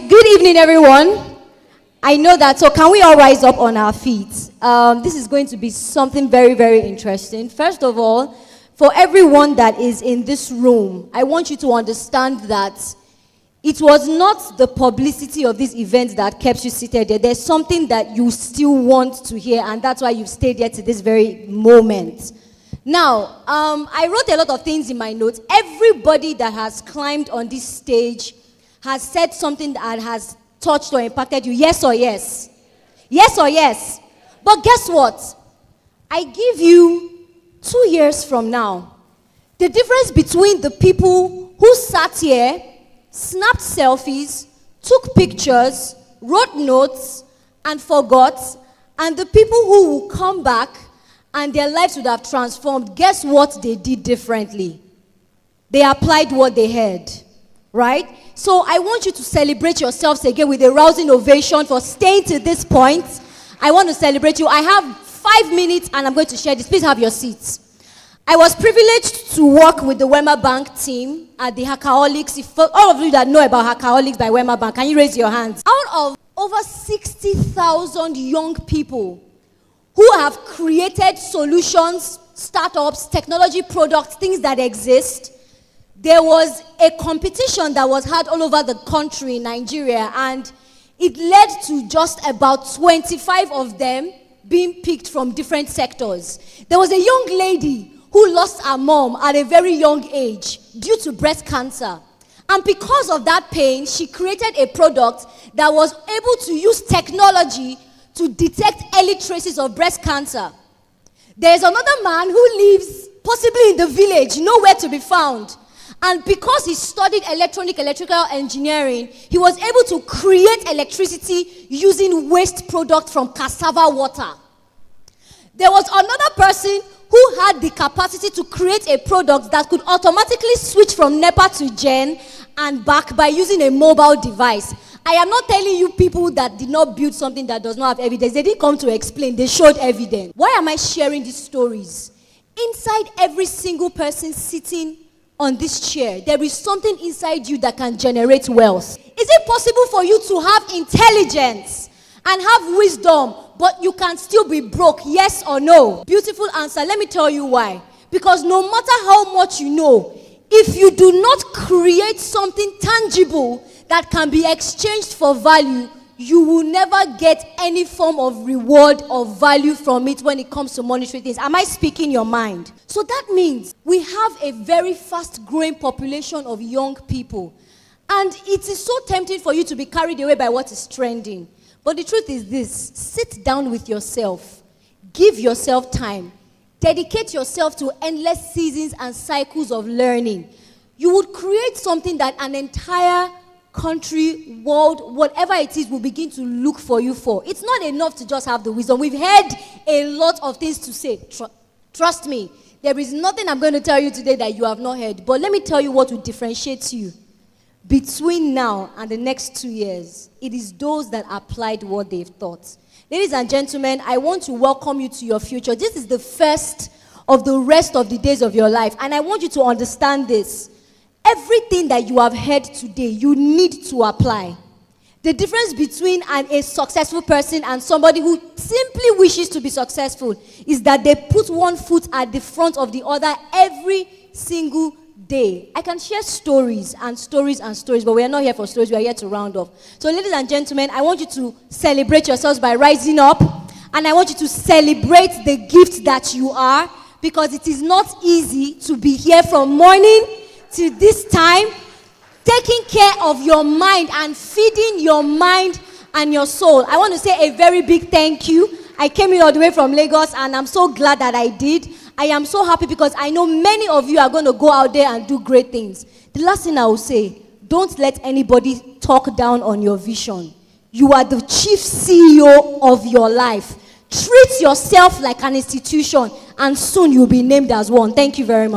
good evening, everyone. I know that, so can we all rise up on our feet? This is going to be something very, very interesting. First of all, for everyone that is in this room, I want you to understand that it was not the publicity of this event that kept you seated there. There's something that you still want to hear, and that's why you've stayed here to this very moment. Now, I wrote a lot of things in my notes. Everybody that has climbed on this stage has said something that has touched or impacted you. Yes or yes? Yes or yes? But guess what? I give you 2 years from now. The difference between the people who sat here, snapped selfies, took pictures, wrote notes, and forgot, and the people who will come back and their lives would have transformed, guess what they did differently? They applied what they heard, right? So I want you to celebrate yourselves again with a rousing ovation for staying to this point. I want to celebrate you. I have 5 minutes and I'm going to share this. Please have your seats. I was privileged to work with the Wema Bank team at the Hackaholics. If all of you that know about Hackaholics by Wema Bank, can you raise your hands? Out of over 60,000 young people who have created solutions, startups, technology products, things that exist, there was a competition that was had all over the country in Nigeria, and it led to just about 25 of them being picked from different sectors. There was a young lady who lost her mom at a very young age due to breast cancer. And because of that pain, she created a product that was able to use technology to detect early traces of breast cancer. There's another man who lives possibly in the village, nowhere to be found. And because he studied electrical engineering, he was able to create electricity using waste product from cassava water. There was another person who had the capacity to create a product that could automatically switch from NEPA to Gen and back by using a mobile device. I am not telling you people that did not build something that does not have evidence. They didn't come to explain. They showed evidence. Why am I sharing these stories? Inside every single person sitting on this chair, there is something inside you that can generate wealth. Is it possible for you to have intelligence and have wisdom, but you can still be broke? Yes or no? Beautiful answer. Let me tell you why. Because no matter how much you know, if you do not create something tangible that can be exchanged for value, you will never get any form of reward or value from it when it comes to monetary things. Am I speaking your mind? So that means we have a very fast-growing population of young people. And it is so tempting for you to be carried away by what is trending. But the truth is this: sit down with yourself. Give yourself time. Dedicate yourself to endless seasons and cycles of learning. You would create something that an entire country, world, whatever it is, will begin to look for you for. It's not enough to just have the wisdom. We've heard a lot of things to say. Trust me, there is nothing I'm going to tell you today that you have not heard. But let me tell you what will differentiate you between now and the next 2 years. It is those that applied what they've taught. Ladies and gentlemen, I want to welcome you to your future. This is the first of the rest of the days of your life. And I want you to understand this. Everything that you have heard today, you need to apply. The difference between a successful person and somebody who simply wishes to be successful is that they put one foot at the front of the other every single day. I can share stories and stories and stories, but we are not here for stories. We are here to round off. So, ladies and gentlemen, I want you to celebrate yourselves by rising up, and I want you to celebrate the gift that you are, because it is not easy to be here from morning to this time, taking care of your mind and feeding your mind and your soul. I want to say a very big thank you. I came in all the way from Lagos, and I'm so glad that I did. I am so happy because I know many of you are going to go out there and do great things. The last thing I will say, don't let anybody talk down on your vision. You are the chief CEO of your life. Treat yourself like an institution, and soon you'll be named as one. Thank you very much.